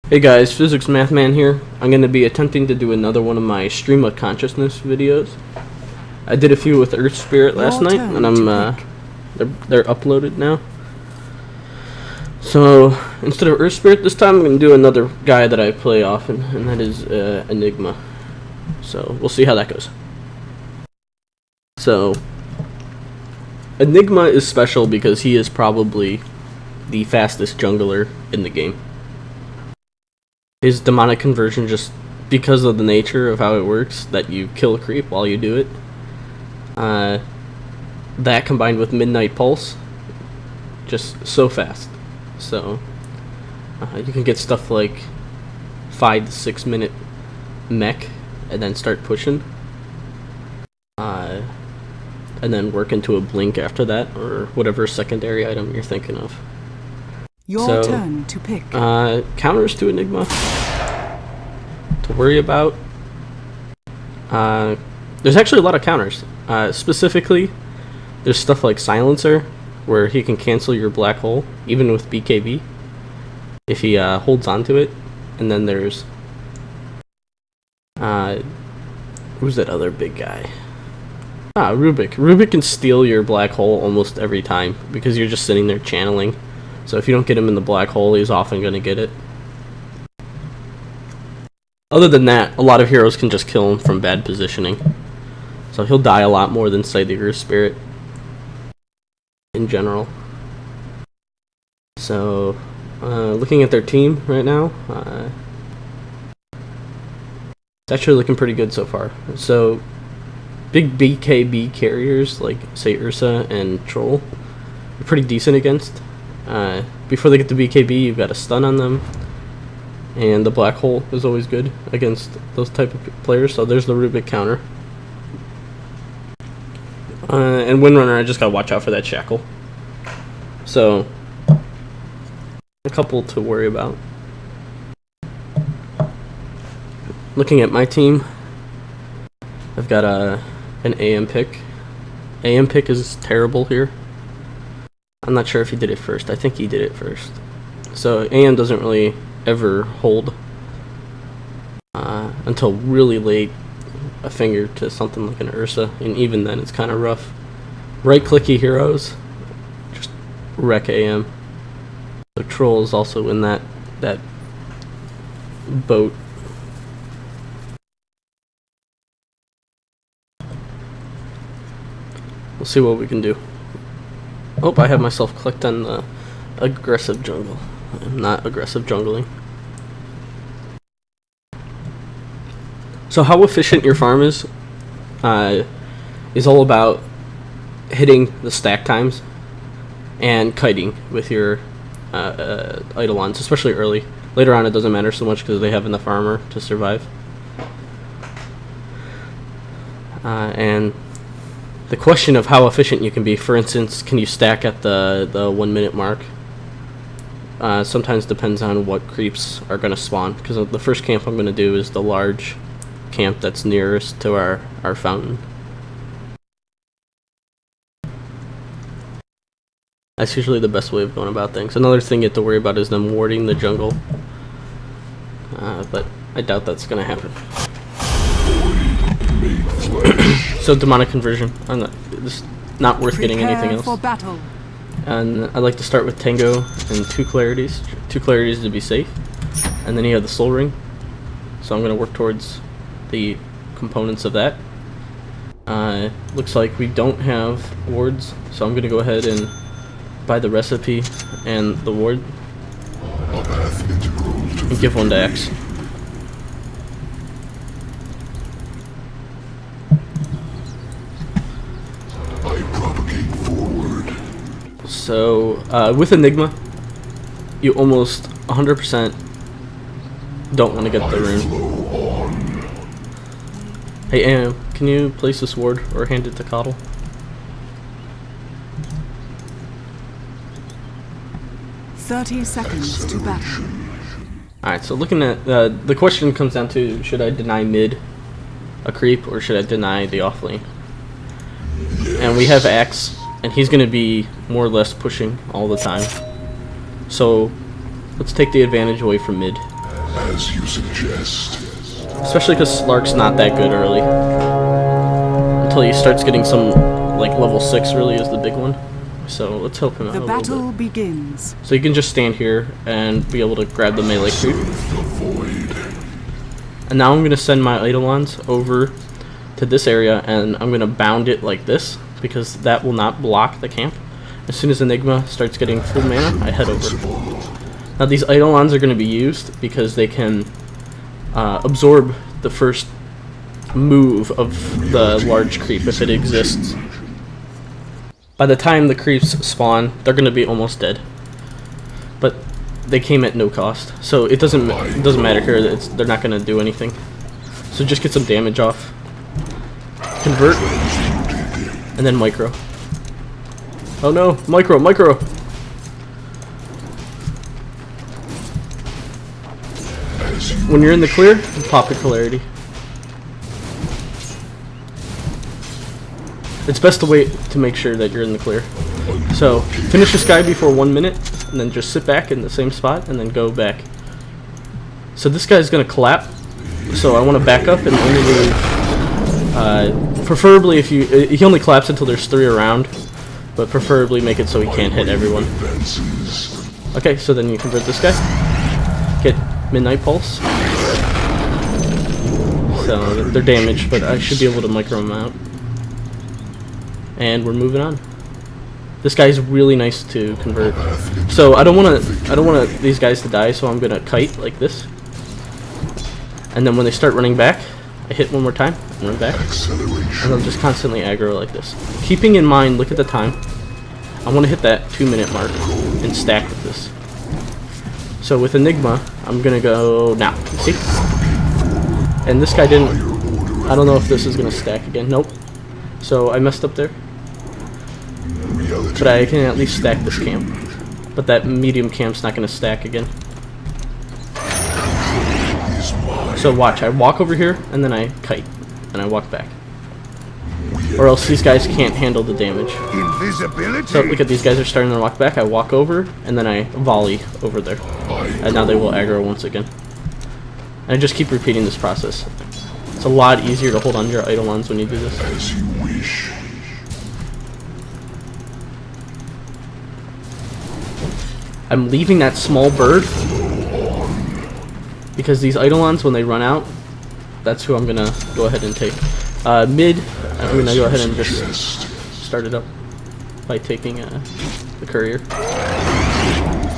Hey guys, Physics Math Man here. I'm going to be attempting to do another one of my stream of consciousness videos. I did a few with Earth Spirit last night, and they're uploaded now. So instead of Earth Spirit this time, I'm going to do another guy that I play often, and that is Enigma. So we'll see how that goes. So Enigma is special because he is probably the fastest jungler in the game. His demonic conversion, just because of the nature of how it works, that you kill a creep while you do it. That combined with Midnight Pulse, just so fast. So you can get stuff like 5 to 6 minute mech and then start pushing. And then work into a blink after that, or whatever secondary item you're thinking of. Your turn to pick. Counters to Enigma to worry about. There's actually a lot of counters. Specifically, there's stuff like Silencer, where he can cancel your black hole, even with BKB, if he holds onto it. And then there's who's that other big guy? Rubik. Rubik can steal your black hole almost every time because you're just sitting there channeling. So if you don't get him in the black hole, he's often going to get it. Other than that, a lot of heroes can just kill him from bad positioning. So he'll die a lot more than, say, the Earth Spirit in general. So, looking at their team right now, it's actually looking pretty good so far. So, big BKB carriers like, say, Ursa and Troll are pretty decent against. Before they get to BKB, you've got a stun on them, and the black hole is always good against those type of players. So there's the Rubik counter. And Windrunner, I just gotta watch out for that shackle. So a couple to worry about. Looking at my team, I've got an AM pick. AM pick is terrible here. I'm not sure if he did it first. I think he did it first. So AM doesn't really ever hold until really late, a finger to something like an Ursa, and even then it's kind of rough. Right-clicky heroes just wreck AM. So Troll is also in that boat. We'll see what we can do. Oh, I have myself clicked on the aggressive jungle. I'm not aggressive jungling. So how efficient your farm is all about hitting the stack times and kiting with your Eidolons, especially early. Later on it doesn't matter so much because they have enough armor to survive. And the question of how efficient you can be, for instance, can you stack at the 1 minute mark? Sometimes depends on what creeps are going to spawn, because the first camp I'm going to do is the large camp that's nearest to our fountain. That's usually the best way of going about things. Another thing you have to worry about is them warding the jungle, but I doubt that's going to happen. So demonic conversion. It's not worth getting anything else. And I like to start with Tango and 2 clarities. 2 clarities to be safe. And then you have the soul ring. So I'm going to work towards the components of that. Looks like we don't have wards, so I'm going to go ahead and buy the recipe and the ward. And give one to X. So, with Enigma, you almost 100% don't want to get the rune. Hey, Am, can you place this ward or hand it to Coddle? "30 seconds to battle." Alright, so looking at, the question comes down to, should I deny mid a creep or should I deny the off lane? And we have Axe, and he's going to be more or less pushing all the time. So let's take the advantage away from mid. As you suggest. Especially because Slark's not that good early. Until he starts getting some, like, level 6 really is the big one. So let's help him out a The little battle bit. begins. So you can just stand here and be able to grab the melee creep. And now I'm going to send my Eidolons over to this area, and I'm going to bound it like this, because that will not block the camp. As soon as Enigma starts getting full mana, I head over. Now these Eidolons are going to be used because they can absorb the first move of the large creep if it exists. By the time the creeps spawn, they're going to be almost dead. But they came at no cost, so it doesn't matter here. They're not going to do anything. So just get some damage off. Convert, and then micro. Oh no, micro! When you're in the clear, pop your polarity. It's best to wait to make sure that you're in the clear. So finish this guy before 1 minute, and then just sit back in the same spot, and then go back. So this guy's gonna collapse. So I want to back up and only leave. Preferably if he only collapses until there's 3 around, but preferably make it so he can't hit everyone. Okay, so then you convert this guy. Get Midnight Pulse. So they're damaged, but I should be able to micro them out. And we're moving on. This guy's really nice to convert. So I don't want these guys to die, so I'm gonna kite like this. And then when they start running back, I hit one more time and run back. And I'll just constantly aggro like this. Keeping in mind, look at the time. I want to hit that 2-minute mark and stack with this. So with Enigma, I'm gonna go now. See? And this guy didn't. I don't know if this is gonna stack again. Nope. So I messed up there. But I can at least stack this camp. But that medium camp's not going to stack again. So watch, I walk over here, and then I kite. And I walk back. Or else these guys can't handle the damage. So look at these guys are starting to walk back. I walk over, and then I volley over there. And now they will aggro once again. And I just keep repeating this process. It's a lot easier to hold on to your Eidolons when you do this. As you wish. I'm leaving that small bird because these Eidolons, when they run out, that's who I'm gonna go ahead and take. Mid, I'm gonna go ahead and just start it up by taking the courier.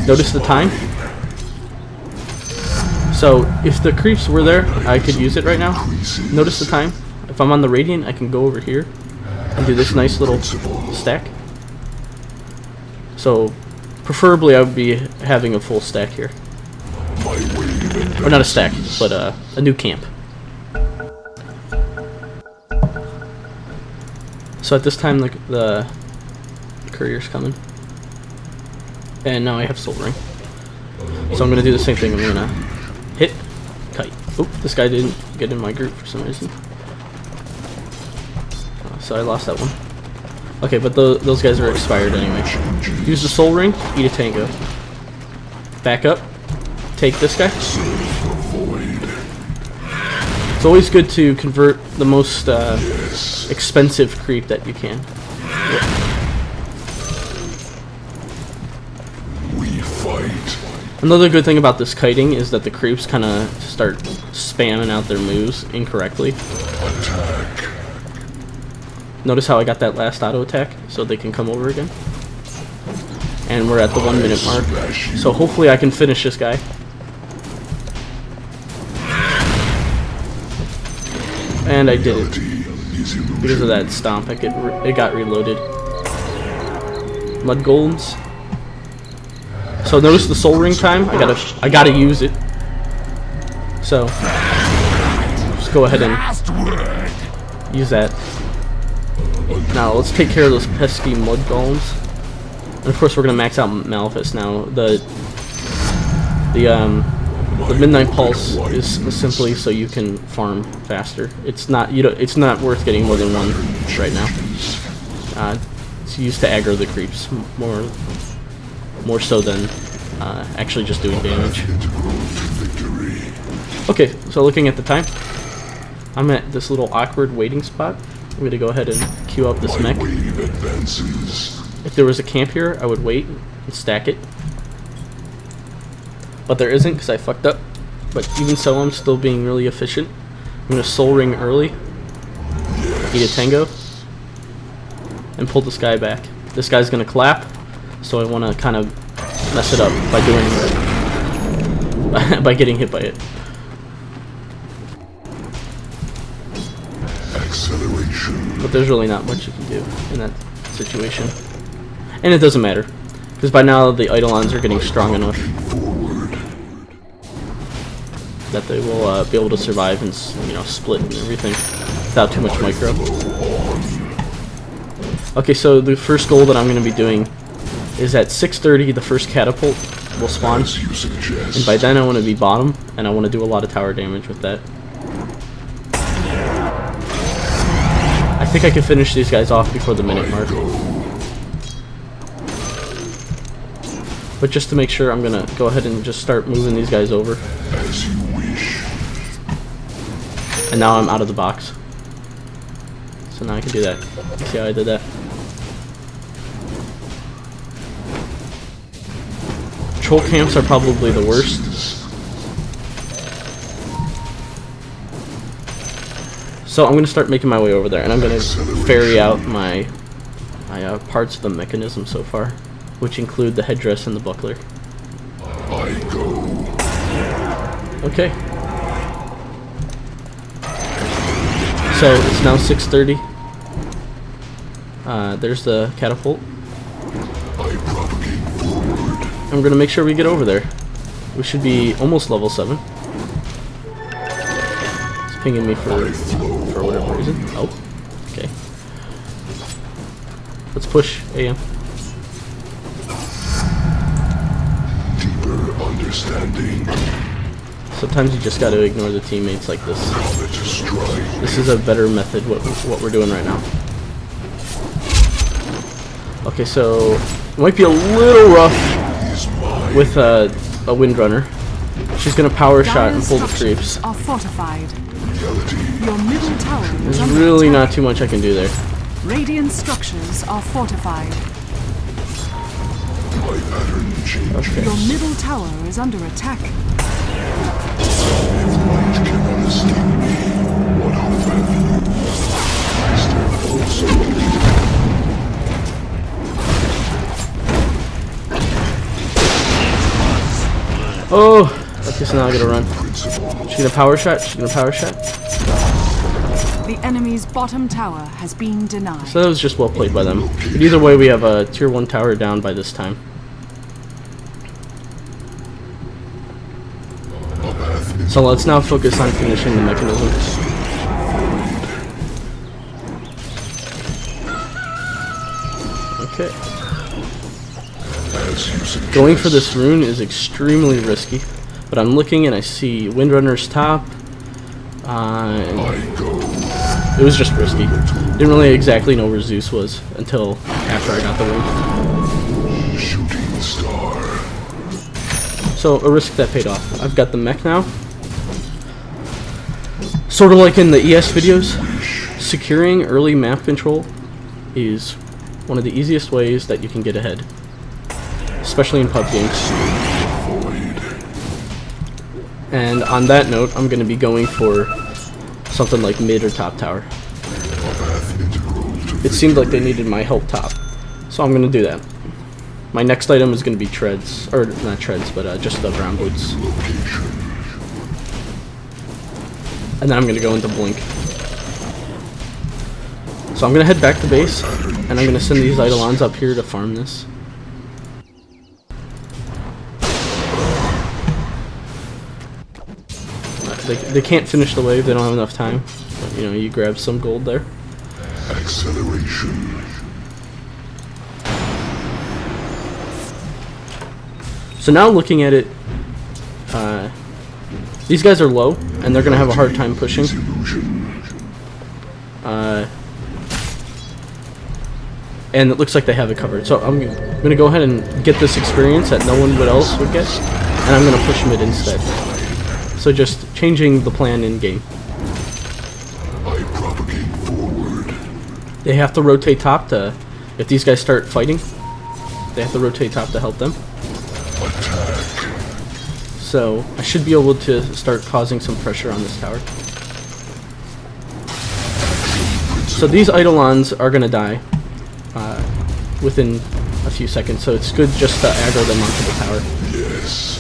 Notice the time. So if the creeps were there, I could use it right now. Notice the time. If I'm on the Radiant, I can go over here and do this nice little stack. So preferably I would be having a full stack here. Or not a stack, but a new camp. So at this time the courier's coming. And now I have Soul Ring. So I'm going to do the same thing. I'm going to hit, kite. Oop, this guy didn't get in my group for some reason. So I lost that one. Okay, but those guys are expired anyway. Use the Soul Ring, eat a Tango. Back up, take this guy. It's always good to convert the most expensive creep that you can. We fight. Another good thing about this kiting is that the creeps kind of start spamming out their moves incorrectly. Attack. Notice how I got that last auto attack so they can come over again. And we're at the 1 minute mark. So hopefully I can finish this guy. And I did it. Because of that stomp, it got reloaded. Mud Golems. So notice the Soul Ring time. I gotta use it. So just go ahead and use that. Now let's take care of those pesky Mud Golems. And of course we're gonna max out Malefice now. The Midnight Pulse is simply so you can farm faster. It's not it's not worth getting more than one right now. It's used to aggro the creeps more so than actually just doing damage. Okay, so looking at the time, I'm at this little awkward waiting spot. I'm going to go ahead and queue up this mech. Wave advances. If there was a camp here, I would wait and stack it. But there isn't because I fucked up. But even so, I'm still being really efficient. I'm going to soul ring early, eat a tango, and pull this guy back. This guy's going to clap, so I want to kind of mess it up by doing by getting hit by it. Acceleration. But there's really not much you can do in that situation. And it doesn't matter, because by now the Eidolons are getting strong enough that they will be able to survive and, you know, split and everything without too much micro. Okay, so the first goal that I'm going to be doing is at 6:30 the first catapult will spawn, and by then I want to be bottom, and I want to do a lot of tower damage with that. I think I can finish these guys off before the minute mark. But just to make sure, I'm going to go ahead and just start moving these guys over. As you wish. And now I'm out of the box. So now I can do that. See how I did that? Troll camps are probably the worst. So I'm going to start making my way over there, and I'm going to ferry out my parts of the mechanism so far, which include the headdress and the buckler. I go. Okay. So it's now 6:30. There's the catapult. I propagate forward. I'm gonna make sure we get over there. We should be almost level 7. It's pinging me for whatever reason. Oh, okay. Let's push AM. Deeper understanding. Sometimes you just gotta ignore the teammates like this. This is a better method, what we're doing right now. Okay, so it might be a little rough with a windrunner. She's gonna power shot and pull the creeps. Are fortified. Your middle tower is There's under really attack. not too much I can do there. Radiant structures are fortified. My pattern changes. Okay. Your middle tower is under attack. If light cannot escape me, what hope have you? Master also. Oh! Okay, so now I gotta run. She's gonna power shot. She's gonna power shot. The enemy's bottom tower has been denied. So that was just well played by them. But either way, we have a tier 1 tower down by this time. So let's now focus on finishing the mechanism. Okay. Going for this rune is extremely risky, but I'm looking and I see Windrunner's top. And it was just risky. Didn't really exactly know where Zeus was until after I got the rune. Shooting star. So a risk that paid off. I've got the mech now. Sort of like in the ES videos, securing early map control is one of the easiest ways that you can get ahead, especially in pub games. And on that note, I'm going to be going for something like mid or top tower. It seemed like they needed my help top, so I'm going to do that. My next item is going to be treads, or not treads, but just the brown boots. And then I'm going to go into blink. So I'm going to head back to base, and I'm going to send these Eidolons up here to farm this. They can't finish the wave, they don't have enough time. But, you know, you grab some gold there. Acceleration. So now looking at it, these guys are low, and they're going to have a hard time pushing. And it looks like they have it covered. So I'm going to go ahead and get this experience that no one else would get, and I'm going to push mid instead. So just changing the plan in game. I propagate forward. They have to rotate top to, if these guys start fighting, they have to rotate top to help them. Attack. So I should be able to start causing some pressure on this tower. So these Eidolons are gonna die within a few seconds, so it's good just to aggro them onto the tower. Yes.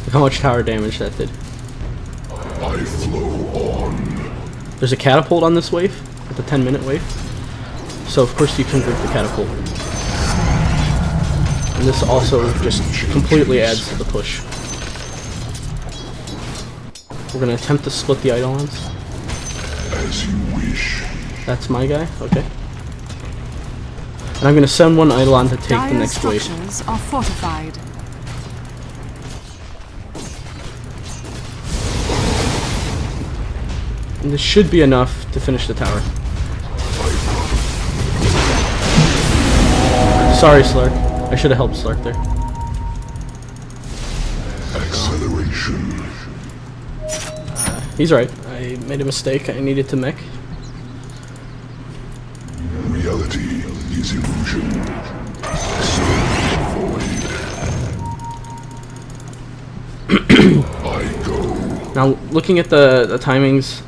Look how much tower damage that did. I flow on. There's a catapult on this wave, the 10-minute wave. So of course you convert the catapult. And this also just completely adds to the push. We're gonna attempt to split the Eidolons. As you wish. That's my guy, okay. And I'm gonna send one Eidolon to take the Dire next wave. structures are fortified. And this should be enough to finish the tower. Sorry, Slark. I should have helped Slark there. Acceleration. He's right. I made a mistake. I needed to mech. Reality is illusion. So void. I go. Now, looking at the timings,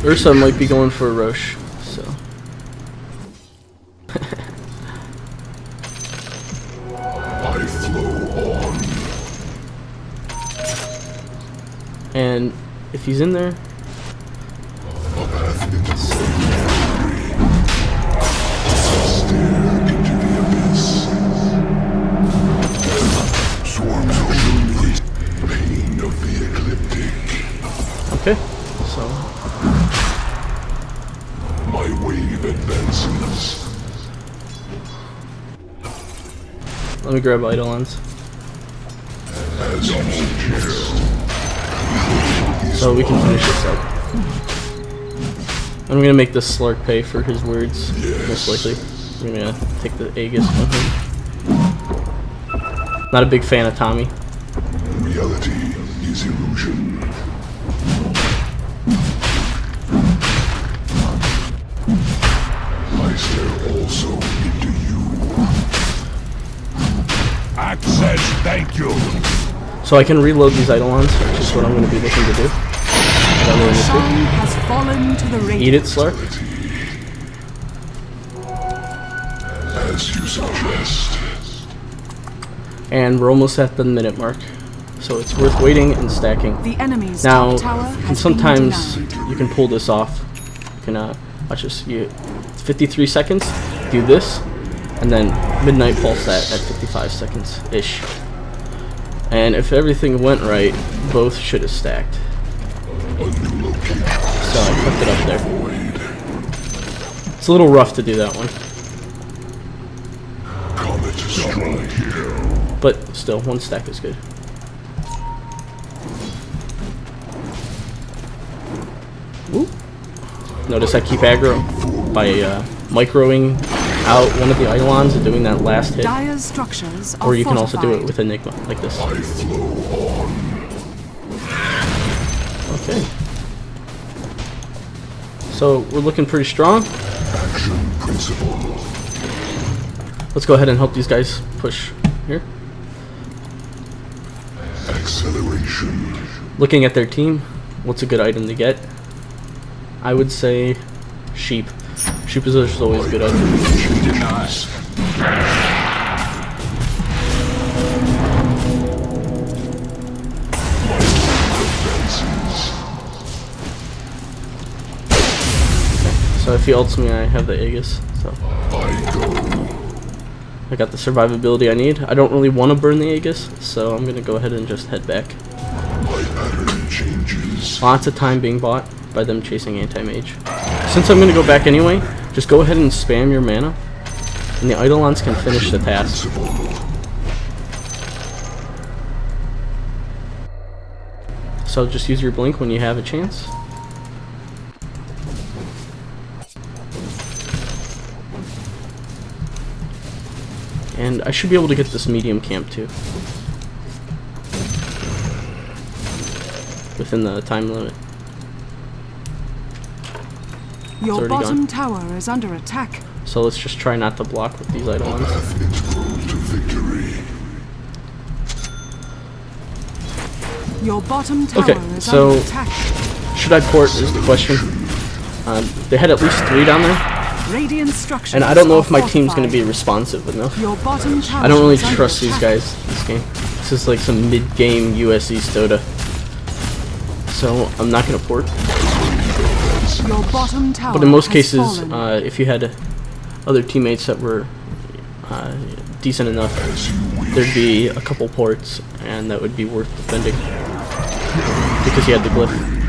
Ursa might be going for a Roche, so. I flow on. And if he's in there, A path into stare into the abyss. Swarms of the pain of the ecliptic. okay, so My wave advances. let me grab Eidolons. As you suggest. So we can finish this up. I'm gonna make this Slark pay for his words, most likely. I'm gonna take the aegis from him. Not a big fan of Tommy. Reality is illusion. I stare also into you. Access, thank you. So I can reload these Eidolons, which is what I'm gonna be looking to do. I don't really need Sun has fallen to the to. radiant. Eat it, Slark. As you suggest. And we're almost at the minute mark. So it's worth waiting and stacking. The enemy's Now, top tower and has sometimes been denied. you can pull this off. You can watch this. It's 53 seconds. Do this, and then midnight pulse that at 55 seconds ish. And if everything went right, both should have stacked. So I fucked it up there. It's a little rough to do that one, Comet strike here. but still, one stack is good. Woo. Notice I keep aggro by microing out one of the Eidolons and doing that last hit. Dire's structures are Or you can also do it fortified. with Enigma, like this. I flow on. Okay. So we're looking pretty strong. Action principle. Let's go ahead and help these guys push here. Acceleration. Looking at their team, what's a good item to get? I would say sheep. Sheep is always a good item. Denies. So if he ults me, I have the aegis. So I go. I got the survivability I need. I don't really want to burn the aegis, so I'm gonna go ahead and just head back. My pattern changes. Lots of time being bought by them chasing anti-mage. Since I'm gonna go back anyway, just go ahead and spam your mana, and the Eidolons can finish the task. So just use your blink when you have a chance. And I should be able to get this medium camp too. Within the time limit. Your bottom gone. tower is under attack. So let's just try not to block with these eidolons. Your bottom tower Okay, is so under attack. should I port is the question. They had at least 3 down there. Radiant structures And I don't know if my are team's going to be fortified. responsive enough. Your bottom tower I don't really is under trust these attack. guys this game. This is like some mid-game US East Dota. So I'm not going to port. Your bottom tower But in most has cases, fallen. if you had other teammates that were decent enough, there'd be a couple ports, and that would be worth defending. Because you had the glyph.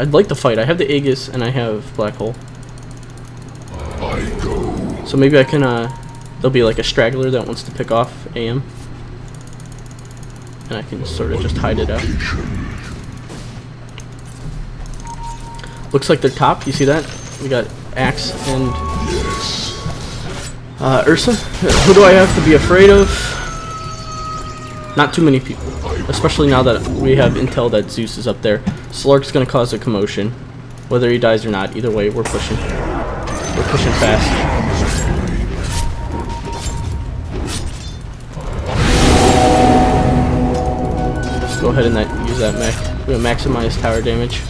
I'd like to fight. I have the Aegis and I have Black Hole. So maybe I can, there'll be like a straggler that wants to pick off AM. And I can sort of just hide it out. Looks like they're top, you see that? We got Axe and Ursa. Who do I have to be afraid of? Not too many people. Especially now that we have intel that Zeus is up there. Slark's gonna cause a commotion. Whether he dies or not, either way, we're pushing. We're pushing fast. Let's go ahead and use that mech. We're gonna maximize tower damage.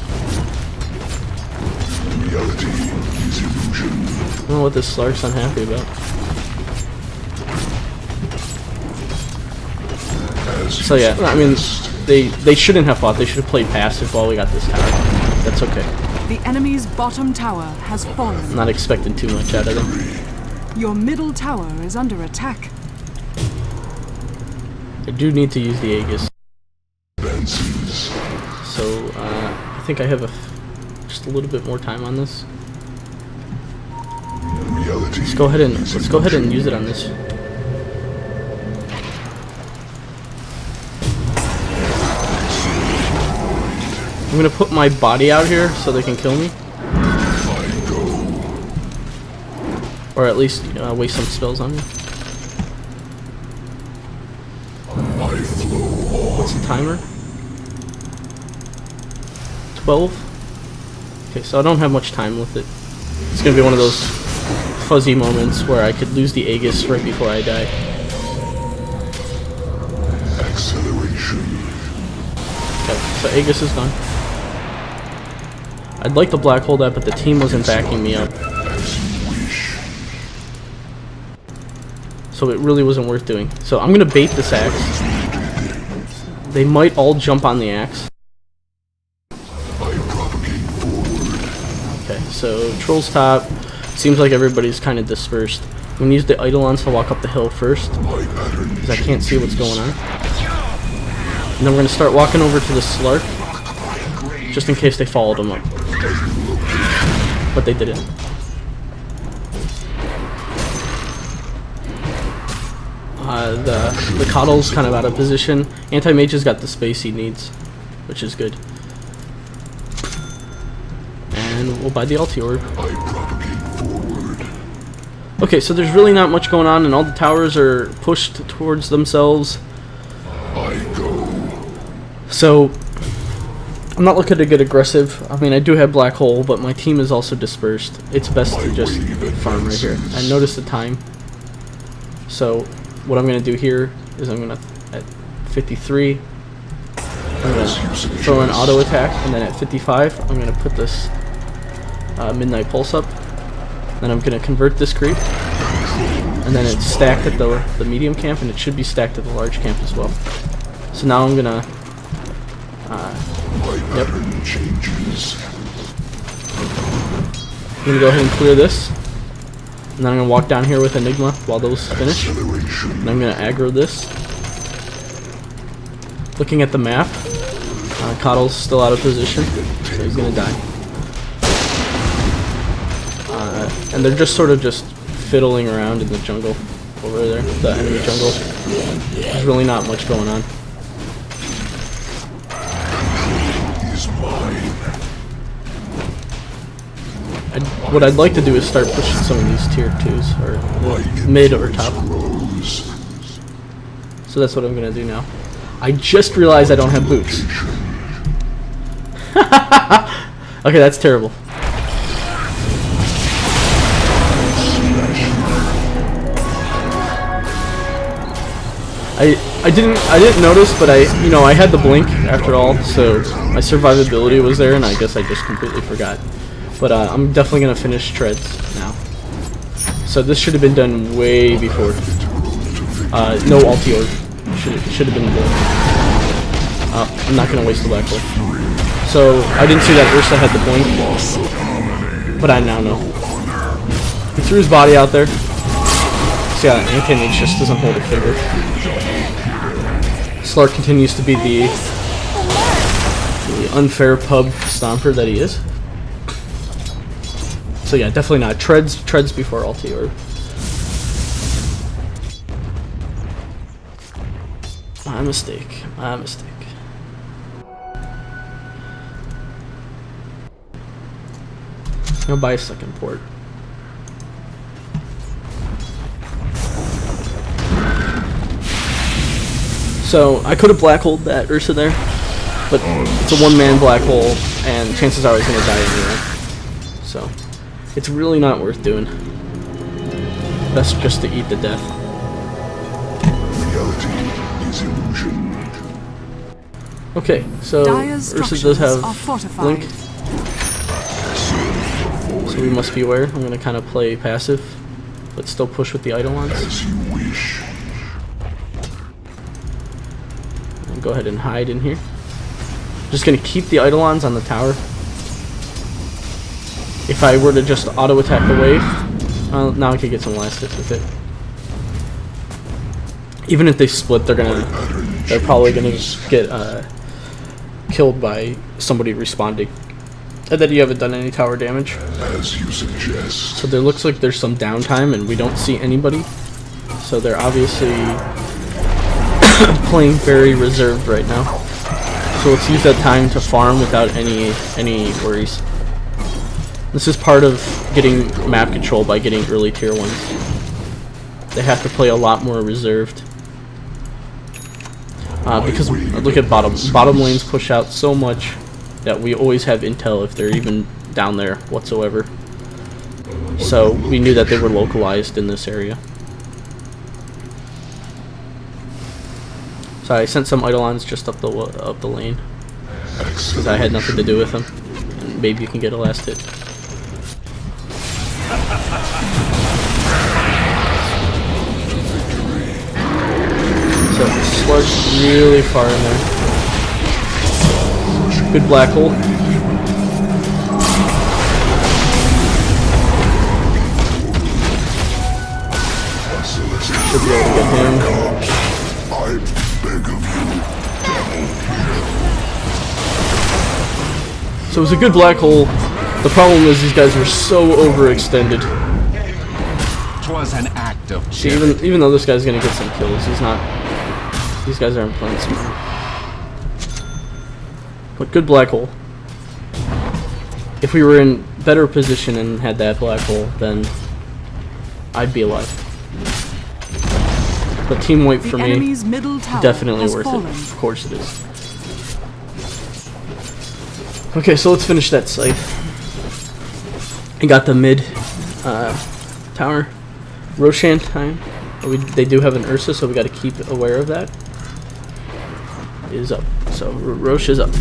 I don't know what this Slark's unhappy about. So yeah, I mean, they shouldn't have fought. They should have played passive while we got this tower. That's okay. The enemy's bottom tower has fallen. I'm not expecting too much out of them. Your middle tower is under attack. I do need to use the Aegis. So I think I have just a little bit more time on this. Let's go ahead and use it on this. I'm gonna put my body out here so they can kill me, or at least waste some spells on me. What's the timer? 12. Okay, so I don't have much time with it. It's gonna be one of those fuzzy moments where I could lose the Aegis right before I die. Acceleration. Okay, so Aegis is done. I'd like to black hole that, but the team wasn't backing me up. So it really wasn't worth doing. So I'm gonna bait this axe. They might all jump on the axe. Okay, so Troll's top. Seems like everybody's kind of dispersed. I'm gonna use the Eidolons to walk up the hill first, because I can't see what's going on. And then we're gonna start walking over to the Slark, just in case they followed him up. But they didn't. The Coddle's kind of out of position. Anti-Mage has got the space he needs, which is good. And we'll buy the Ulti Orb. Okay, so there's really not much going on, and all the towers are pushed towards themselves. So I'm not looking to get aggressive. I mean, I do have Black Hole, but my team is also dispersed. It's best to just farm right here. I noticed the time. So what I'm going to do here is I'm going to, at 53, I'm going to throw an auto attack, and then at 55, I'm going to put this Midnight Pulse up. Then I'm going to convert this creep, and then it's stacked at the medium camp, and it should be stacked at the large camp as well. So now I'm going to yep. I'm gonna go ahead and clear this, and then I'm gonna walk down here with Enigma while those finish. And I'm gonna aggro this. Looking at the map, Coddle's still out of position, so he's gonna die. And they're just sort of just fiddling around in the jungle over there, the enemy jungle. There's really not much going on. what I'd like to do is start pushing some of these tier 2s, or mid or top. So that's what I'm gonna do now. I just realized I don't have boots. Okay, that's terrible. I didn't notice, but I had the blink after all, so my survivability was there, and I guess I just completely forgot. But I'm definitely gonna finish treads now. So this should have been done way before. No ulti orb. Should have been done. I'm not gonna waste the black hole. So I didn't see that Ursa had the blink, but I now know. He threw his body out there. So yeah, anti-mage just doesn't hold a finger. Slark continues to be the unfair pub stomper that he is. So yeah, definitely not. Treads before ulti orb. My mistake. My mistake. I'll buy a second port. So I could have black holed that Ursa there, but it's a one-man black hole, and chances are he's gonna die anyway. So it's really not worth doing. Best just to eat the death. Reality is illusion. Okay, so Ursa does have blink, so we must be aware. I'm gonna kind of play passive, but still push with the Eidolons. As you wish. Go ahead and hide in here. Just gonna keep the Eidolons on the tower. If I were to just auto attack the wave, now I could get some last hits with it. Even if they split, they're probably gonna get killed by somebody responding. And then you haven't done any tower damage. As you suggest. So there looks like there's some downtime and we don't see anybody. So they're obviously playing very reserved right now. So let's use that time to farm without any worries. This is part of getting map control by getting early tier 1s. They have to play a lot more reserved. Because look at bottom. Bottom lanes push out so much that we always have intel if they're even down there whatsoever. So we knew that they were localized in this area. So I sent some Eidolons just up the lane because I had nothing to do with them, and maybe you can get a last hit. So Slark's really far in there. Good black hole. Should be able to get him. So it was a good black hole. The problem is these guys were so overextended. It was an act of See, even though this guy's gonna get some kills, he's not. These guys aren't playing smart. But good black hole. If we were in better position and had that black hole, then I'd be alive. But team wipe for me, definitely worth it. Of course it is. Okay, so let's finish that site. I got the mid tower. Roshan time. They do have an Ursa, so we got to keep aware of that. It is up. So Roche is up.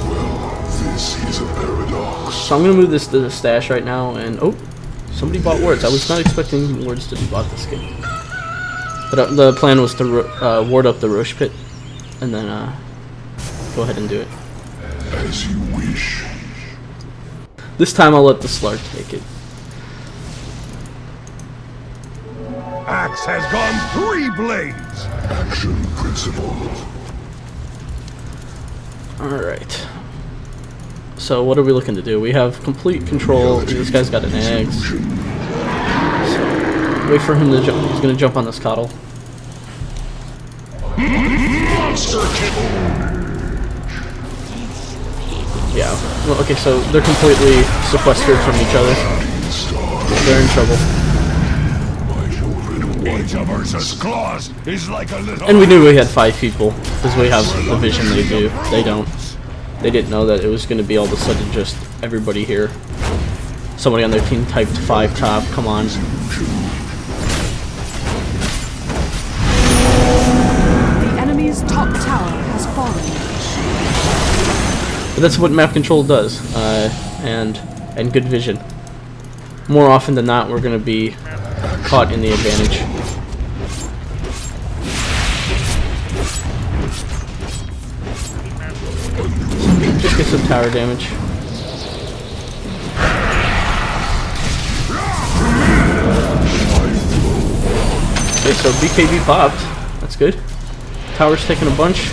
Well, this is a paradox. So I'm gonna move this to the stash right now, and oh, somebody bought wards. I was not expecting wards to be bought this game. But the plan was to ward up the Roche pit, and then go ahead and do it. As you wish. This time I'll let the Slark take it. Axe has gone 3 blades. Action principle. Alright. So what are we looking to do? We have complete control. This guy's got an axe. So wait for him to jump. He's gonna jump on this coddle. Monster kill. Yeah. Well, okay, so they're completely sequestered from each other. They're in trouble. Ninja versus claws is like a little. And we knew we had 5 people because we have the vision they do. They don't. They didn't know that it was going to be all of a sudden just everybody here. Somebody on their team typed 5 top. Come on. The enemy's top tower has fallen. But that's what map control does, and good vision. More often than not, we're going to be caught in the advantage. Just get some tower damage. Okay, so BKB popped. That's good. Tower's taking a bunch.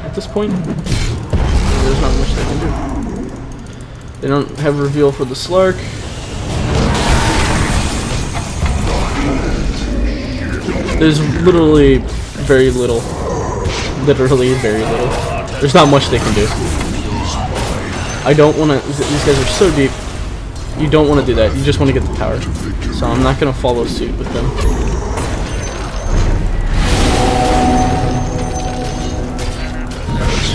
At this point, there's not much they can do. They don't have a reveal for the Slark. There's literally very little. Literally very little. There's not much they can do. I don't want to. These guys are so deep. You don't want to do that. You just want to get the tower. So I'm not going to follow suit with them.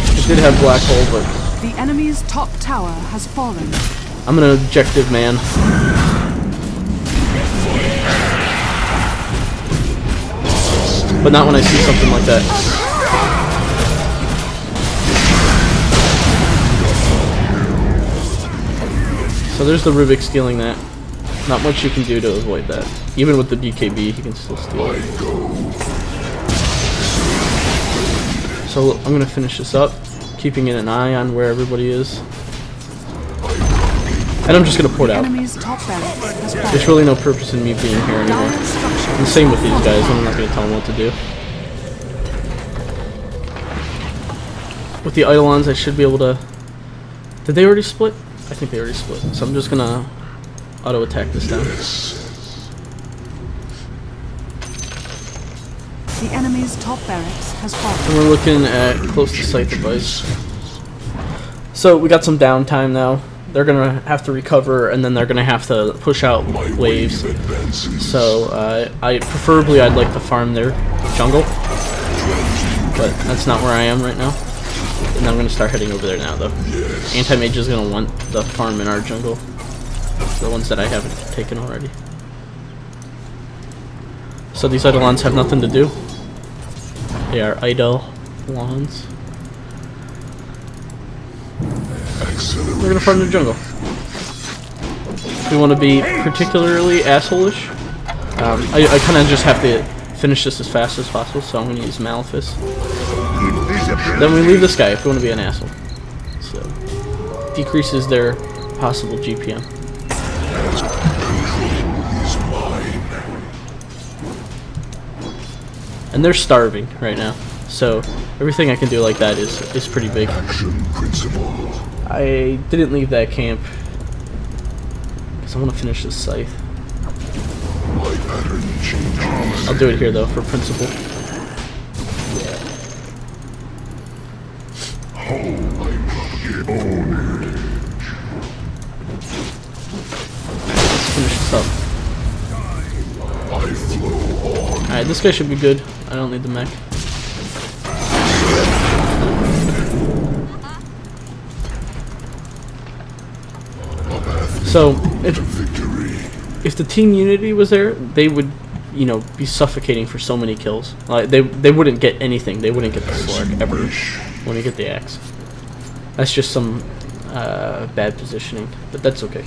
I did have black hole, but The enemy's top tower has fallen. I'm an objective man. But not when I see something like that. So there's the Rubik stealing that. Not much you can do to avoid that. Even with the BKB, he can still steal it. So I'm going to finish this up, keeping an eye on where everybody is. And I'm just going to port out. There's really no purpose in me being here anymore. And the same with these guys, I'm not going to tell them what to do. With the Eidolons, I should be able to... Did they already split? I think they already split. So I'm just going to auto-attack this down. The enemy's top barracks has fallen. And we're looking at close to site device. So we got some downtime now. They're going to have to recover, and then they're going to have to push out waves. So preferably I'd like to farm their jungle, but that's not where I am right now. And I'm going to start heading over there now, though. Anti-Mage is going to want the farm in our jungle, the ones that I haven't taken already. So these Eidolons have nothing to do. They are Eidolons. We're gonna farm the jungle. We want to be particularly asshole-ish. I kind of just have to finish this as fast as possible, so I'm gonna use Malefice. Then we leave this guy if we want to be an asshole. So decreases their possible GPM. And they're starving right now, so everything I can do like that is pretty big. I didn't leave that camp because I want to finish this scythe. I'll do it here though for principle. Let's finish this up. Alright, this guy should be good. I don't need the mech. So, if the team unity was there, they would, you know, be suffocating for so many kills. Like they wouldn't get anything. They wouldn't get the Slark ever when they get the axe. That's just some bad positioning, but that's okay.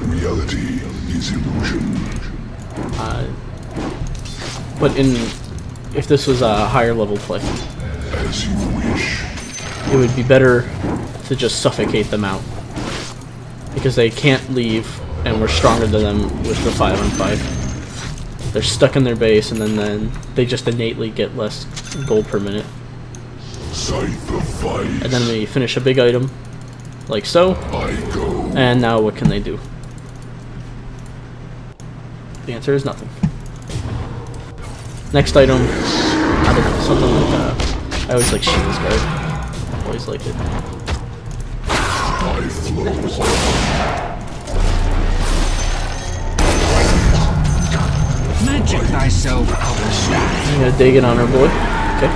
Reality is illusion. But if this was a higher level play, As you wish. it would be better to just suffocate them out. Because they can't leave, and we're stronger than them with the 5-on-5. They're stuck in their base, and then they just innately get less gold per minute. And then we finish a big item, like so. And now what can they do? The answer is nothing. Next item, I don't know, something like I always like Shield's Guard. Always liked it. Magic thyself out of sight. I'm gonna dig it on our boy. Okay.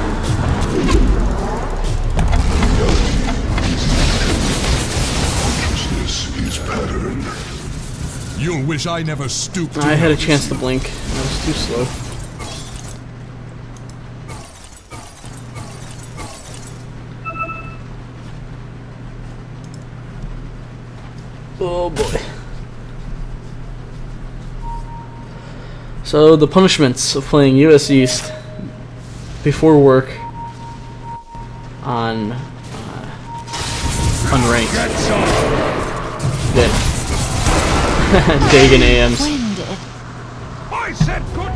You'll wish I never stooped. I had a chance to blink. I was too slow. Oh boy. So the punishments of playing US East before work on unranked. Yeah. Dagan AMs. I said good.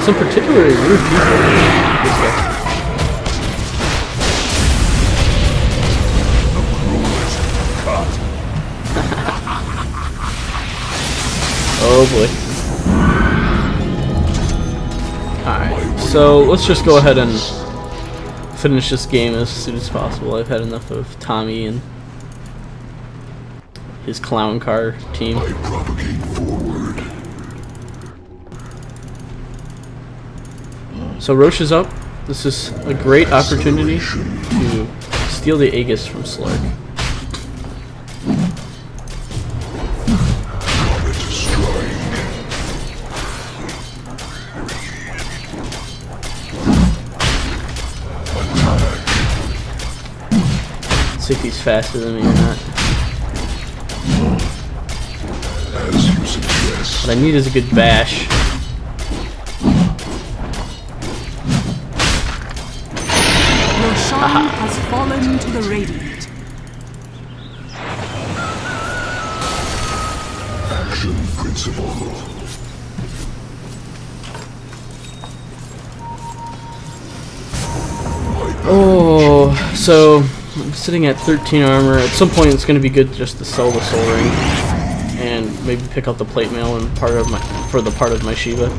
Some particularly rude people. This guy. Oh boy. Alright, so let's just go ahead and finish this game as soon as possible. I've had enough of Tommy and his clown car team. I propagate forward. So Roche is up. This is a great opportunity to steal the aegis from Slark. See if he's faster than me or not. As you suggest. What I need is a good bash. Roshan has fallen to the Radiant. Action principle. Oh, so I'm sitting at 13 armor. At some point, it's going to be good just to sell the Soul Ring and maybe pick up the plate mail and part of my part of my Shiva.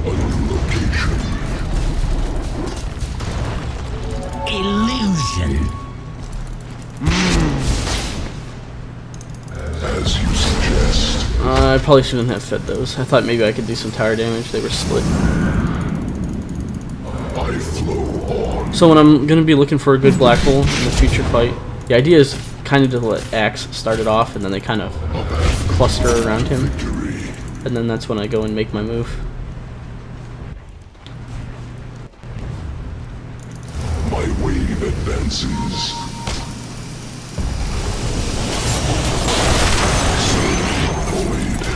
Illusion. As you suggest. I probably shouldn't have fed those. I thought maybe I could do some tower damage. They were split. I flow on. So when I'm going to be looking for a good black hole in the future fight, the idea is kind of to let Axe start it off and then they kind of cluster around him. And then that's when I go and make my move. My wave advances. Void.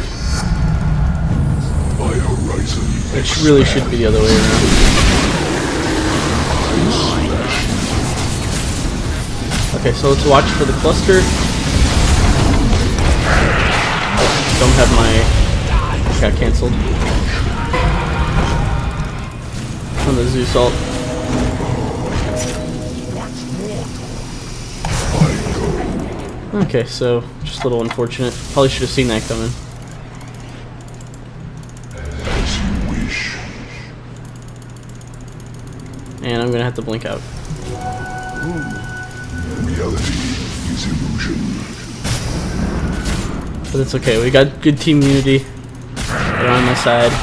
My horizon. Which really should be the other way around. Okay, so let's watch for the cluster. Oh, don't have my... got cancelled. On the Zeus ult. Okay, so just a little unfortunate. Probably should have seen that coming. As you wish. And I'm gonna have to blink out. Reality is illusion. But it's okay, we got good team unity. They're on my side. I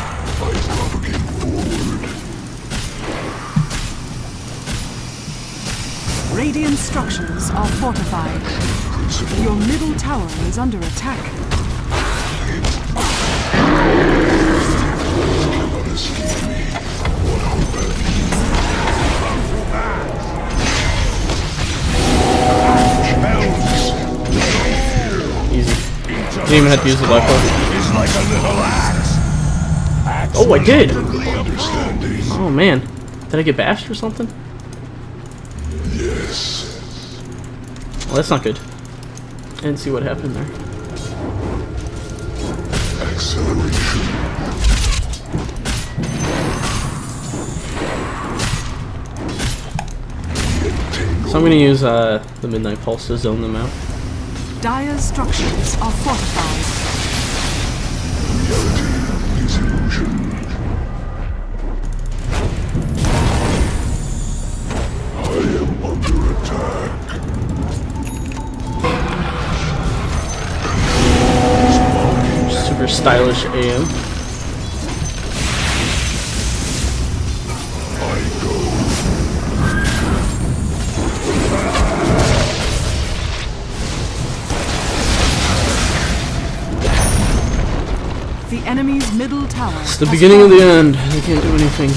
propagate forward. Radiant structures are fortified. Principle. Your middle tower is under attack. Cannot escape me. What hope have Easy. Didn't even have to use the black hole. Is like a little axe. Oh, I did! understanding? Oh man. Did I get bashed or something? Yes. Well, that's not good. I didn't see what happened there. Acceleration. So I'm gonna use the Midnight Pulse to zone them out. Dire's structures are fortified. Reality is illusion. I am under attack. Super stylish AM. I go. The enemy's middle tower. It's the beginning of the end. They can't do anything.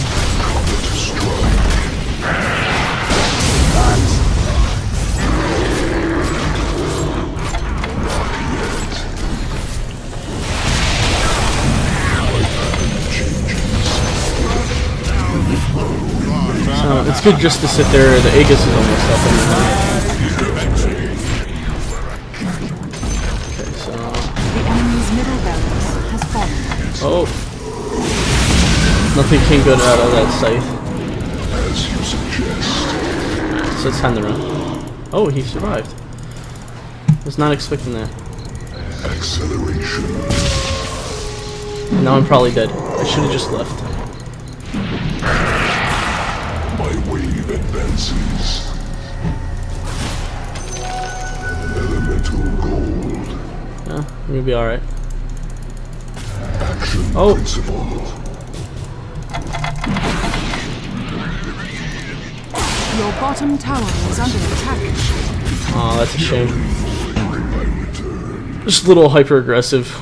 It's good just to sit there. The aegis is almost up anyway. Okay, so The enemy's middle barracks has fallen. nothing came good out of that scythe. As you suggest. So it's time to run. Oh, he survived. Was not expecting that. Acceleration. Now I'm probably dead. I should have just left. My wave advances. Elemental gold. Yeah, we're gonna be alright. Action Oh. principle. Your bottom tower is under attack. Oh, that's a shame. Just a little hyper aggressive.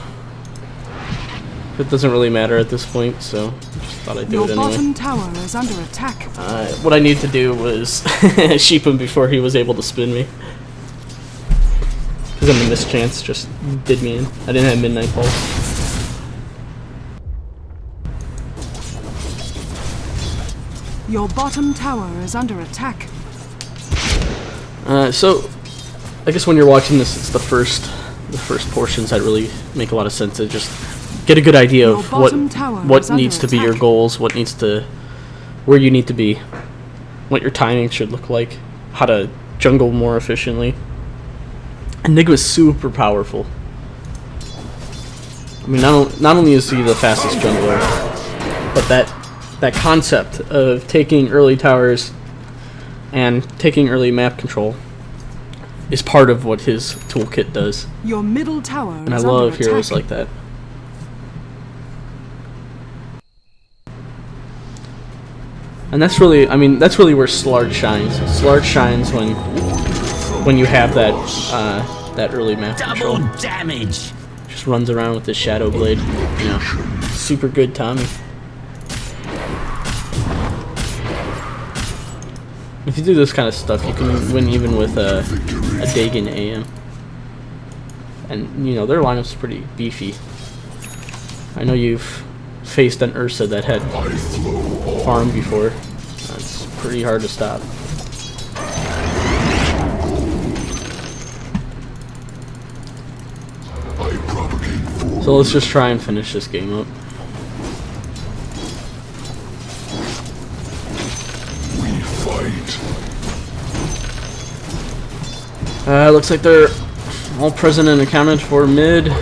It doesn't really matter at this point, so just thought I'd do Your it anyway. bottom tower is under attack. What I need to do was sheep him before he was able to spin me. Because then the mischance just did me in. I didn't have Midnight Pulse. Your bottom tower is under attack. So I guess when you're watching this, it's the first portions that really make a lot of sense to just get a good idea Your of bottom tower what is under needs to be your attack. goals, where you need to be, what your timing should look like, how to jungle more efficiently. Enigma is super powerful. I mean, not only is he the fastest jungler, but that concept of taking early towers and taking early map control is part of what his toolkit does. Your middle tower And I is love under heroes attack. like that. And that's really, I mean, that's really where Slarge shines. Slarge shines when you have that that early map Double control. damage. Just runs around with his Shadow Blade. You know, super good Tommy. If you do this kind of stuff, you can win even with a Dagon AM. And, you know, their lineup's pretty beefy. I know you've faced an Ursa that had farm before. That's pretty hard to stop. So let's just try and finish this game up. Looks like they're all present and accounted for mid. Trying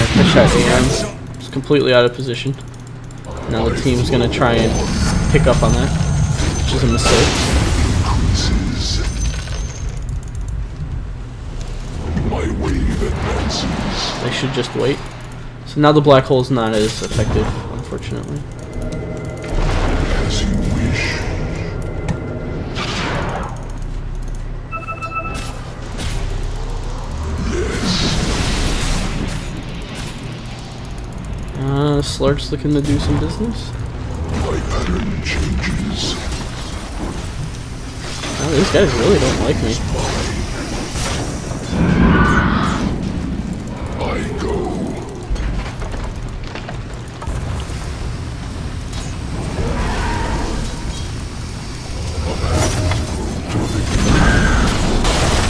to push that AM. It's completely out of position. Now the team's gonna try and pick up on that, which is a mistake. They should just wait. So now the black hole's not as effective, unfortunately. As you wish. Slark's looking to do some business. My pattern changes. Oh, these guys really don't like me. I go.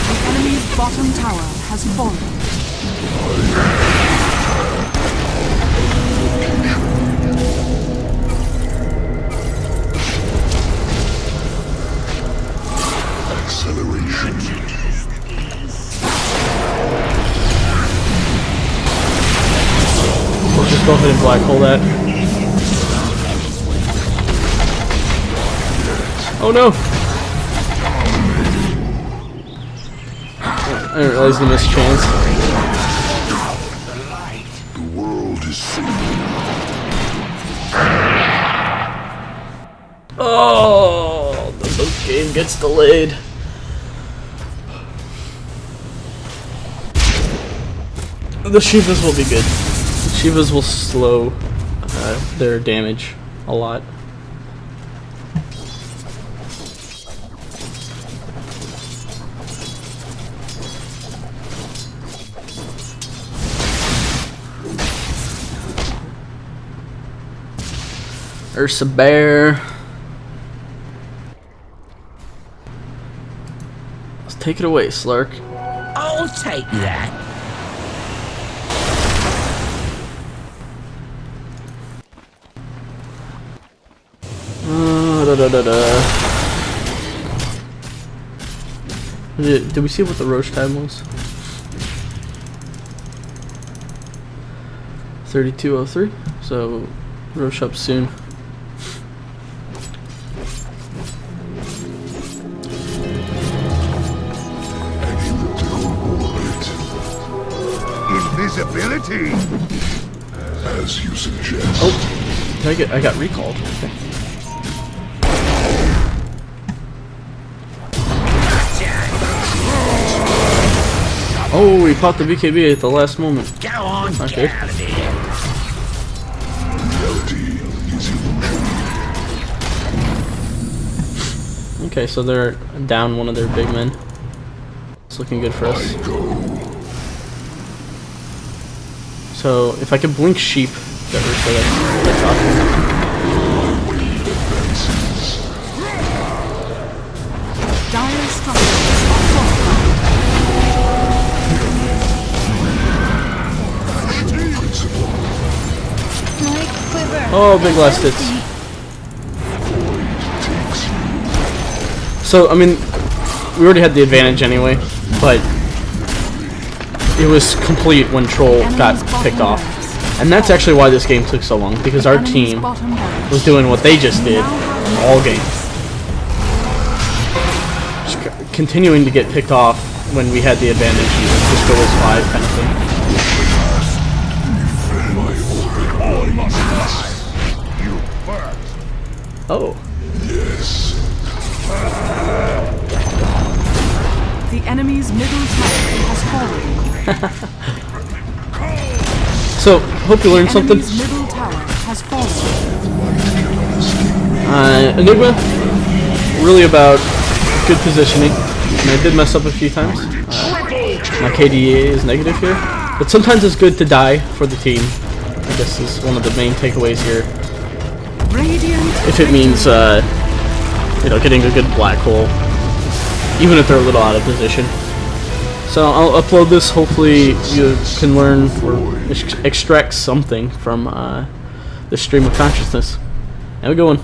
The enemy's bottom tower has fallen. go ahead and black hole that. Oh no! I didn't realize the missed chance. The world is free. Oh, the game gets delayed. The Shivas will be good. The Shivas will slow their damage a lot. Ursa Bear. Let's take it away, Slark. I'll take that. Did we see what the Roche time was? 32:03. So Roche up soon. Invisibility. As you suggest. Oh, I got recalled. Okay. Oh, we caught the BKB at the last moment. Go on, Okay. get out of here. Reality is illusion. Okay, so they're down one of their big men. It's looking good for us. I go. So if I could blink sheep, that's awesome. Dire structures are fortified. Oh, big last hits. So I mean, we already had the advantage anyway, but it was complete when Troll got picked off. And that's actually why this game took so long, because our team was doing what they just did all game. Just continuing to get picked off when we had the advantage, just go as 5 kind of thing. Oh. Yes. The enemy's middle tower has fallen. So, hope you learned something. Enemy's middle tower has fallen. Enigma, really about good positioning. And I did mess up a few times. My KDA is negative here. But sometimes it's good to die for the team. I guess is one of the main takeaways here. If it means, you know, getting a good black hole, even if they're a little out of position. So I'll upload this. Hopefully you can learn or extract something from this stream of consciousness. Have a good one.